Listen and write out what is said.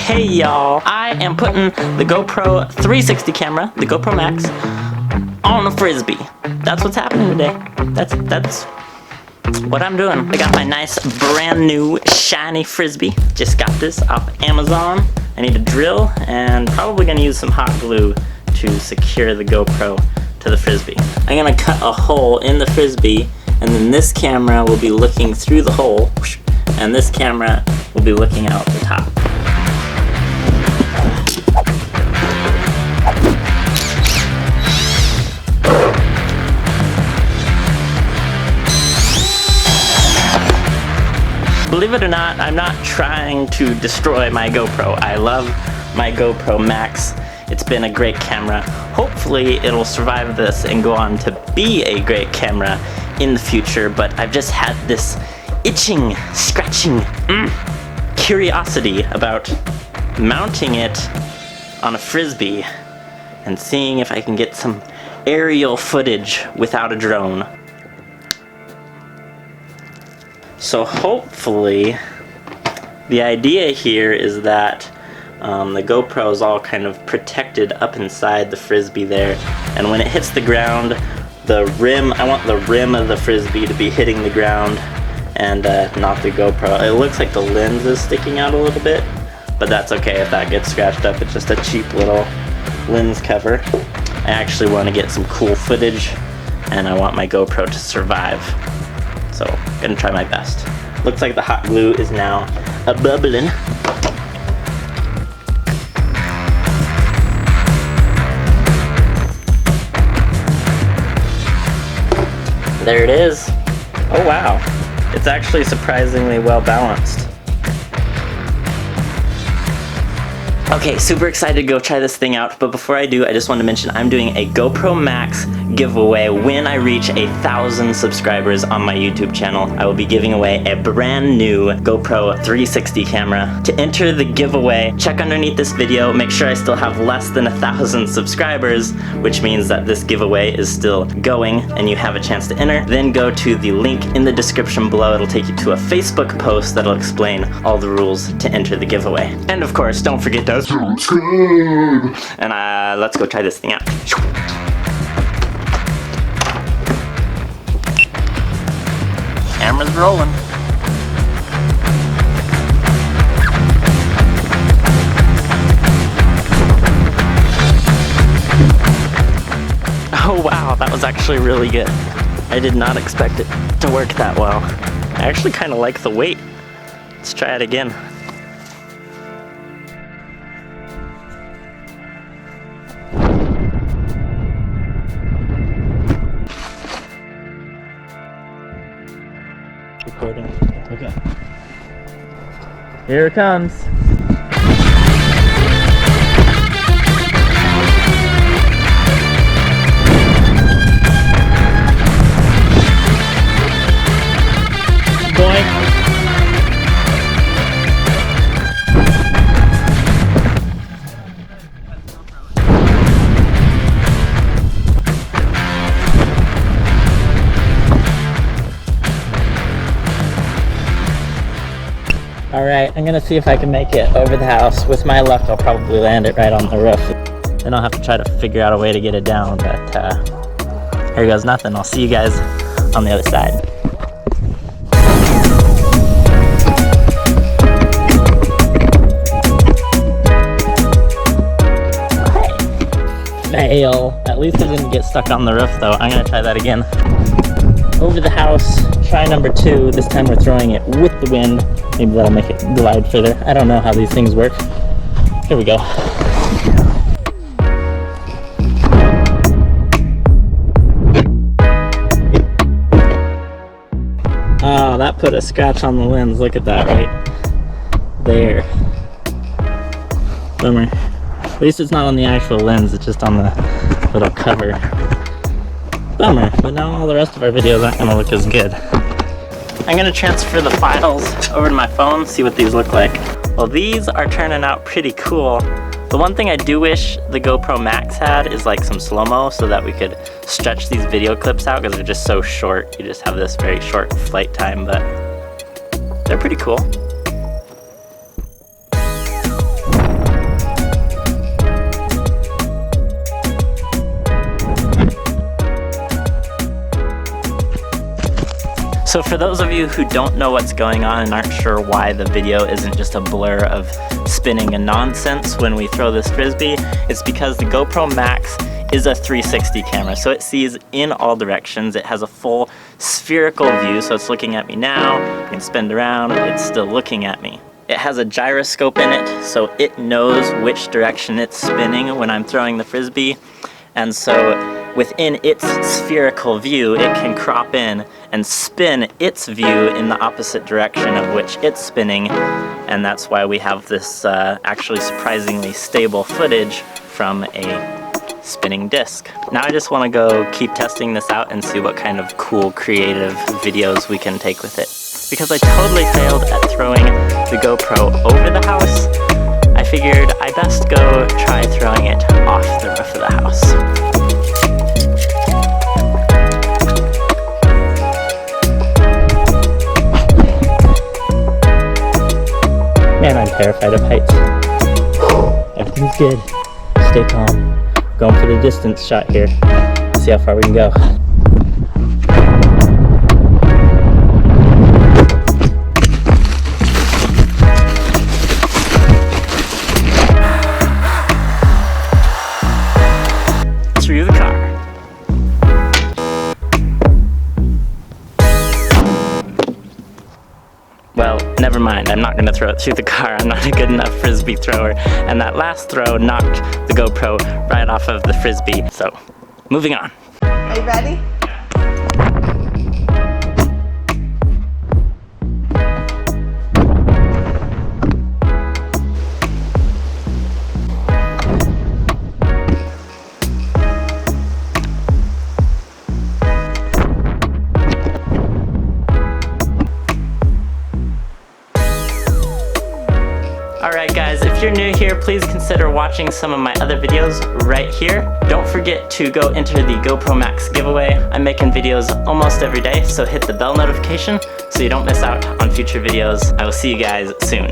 Hey y'all, I am putting the GoPro 360 camera, the GoPro Max, on a Frisbee. That's what's happening today. That's what I'm doing. I got my nice brand new shiny Frisbee. Just got this off Amazon. I need a drill and probably gonna use some hot glue to secure the GoPro to the Frisbee. I'm gonna cut a hole in the Frisbee, and then this camera will be looking through the hole, and this camera will be looking out the top. Believe it or not, I'm not trying to destroy my GoPro. I love my GoPro Max. It's been a great camera. Hopefully it'll survive this and go on to be a great camera in the future, but I've just had this itching, scratching curiosity about mounting it on a Frisbee and seeing if I can get some aerial footage without a drone. So hopefully, the idea here is that the GoPro is all kind of protected up inside the Frisbee there, and when it hits the ground, I want the rim of the Frisbee to be hitting the ground and not the GoPro. It looks like the lens is sticking out a little bit, but that's okay if that gets scratched up. It's just a cheap little lens cover. I actually want to get some cool footage, and I want my GoPro to survive. So, I'm gonna try my best. Looks like the hot glue is now a-bubbling. There it is. Oh wow. It's actually surprisingly well balanced. Okay, super excited to go try this thing out, but before I do, I just want to mention I'm doing a GoPro Max giveaway when I reach 1,000 subscribers on my YouTube channel. I will be giving away a brand new GoPro 360 camera. To enter the giveaway, check underneath this video, make sure I still have less than 1,000 subscribers, which means that this giveaway is still going and you have a chance to enter. Then go to the link in the description below. It'll take you to a Facebook post that'll explain all the rules to enter the giveaway. And of course, don't forget to subscribe! And let's go try this thing out. Camera's rolling. Oh wow, that was actually really good. I did not expect it to work that well. I actually kind of like the weight. Let's try it again. Recording. Okay. Here it comes. Boing. Alright, I'm gonna see if I can make it over the house. With my luck, I'll probably land it right on the roof. Then I'll have to try to figure out a way to get it down, but here goes nothing. I'll see you guys on the other side. Fail. At least it didn't get stuck on the roof though. I'm gonna try that again. Over the house, try number 2. This time we're throwing it with the wind. Maybe that'll make it glide further. I don't know how these things work. Here we go. Oh, that put a scratch on the lens. Look at that right there. Bummer. At least it's not on the actual lens, it's just on the little cover. Bummer, but now all the rest of our videos aren't gonna look as good. I'm gonna transfer the files over to my phone, see what these look like. Well, these are turning out pretty cool. The one thing I do wish the GoPro Max had is like some slow-mo so that we could stretch these video clips out because they're just so short. You just have this very short flight time, but they're pretty cool. So for those of you who don't know what's going on and aren't sure why the video isn't just a blur of spinning and nonsense when we throw this Frisbee, it's because the GoPro Max is a 360 camera, so it sees in all directions. It has a full spherical view, so it's looking at me now. I can spin around, it's still looking at me. It has a gyroscope in it, so it knows which direction it's spinning when I'm throwing the Frisbee. And so within its spherical view, it can crop in and spin its view in the opposite direction of which it's spinning. And that's why we have this actually surprisingly stable footage from a spinning disc. Now I just want to go keep testing this out and see what kind of cool creative videos we can take with it. Because I totally failed at throwing the GoPro over the house, I figured I best go try throwing it off the roof of the house. Man, I'm terrified of heights. Everything's good. Stay calm. Going for the distance shot here. See how far we can go. Through the car. Well, never mind, I'm not going to throw it through the car. I'm not a good enough Frisbee thrower. And that last throw knocked the GoPro right off of the Frisbee. So, moving on. Are you ready? Alright guys, if you're new here, please consider watching some of my other videos right here. Don't forget to go enter the GoPro Max giveaway. I'm making videos almost every day, so hit the bell notification so you don't miss out on future videos. I will see you guys soon.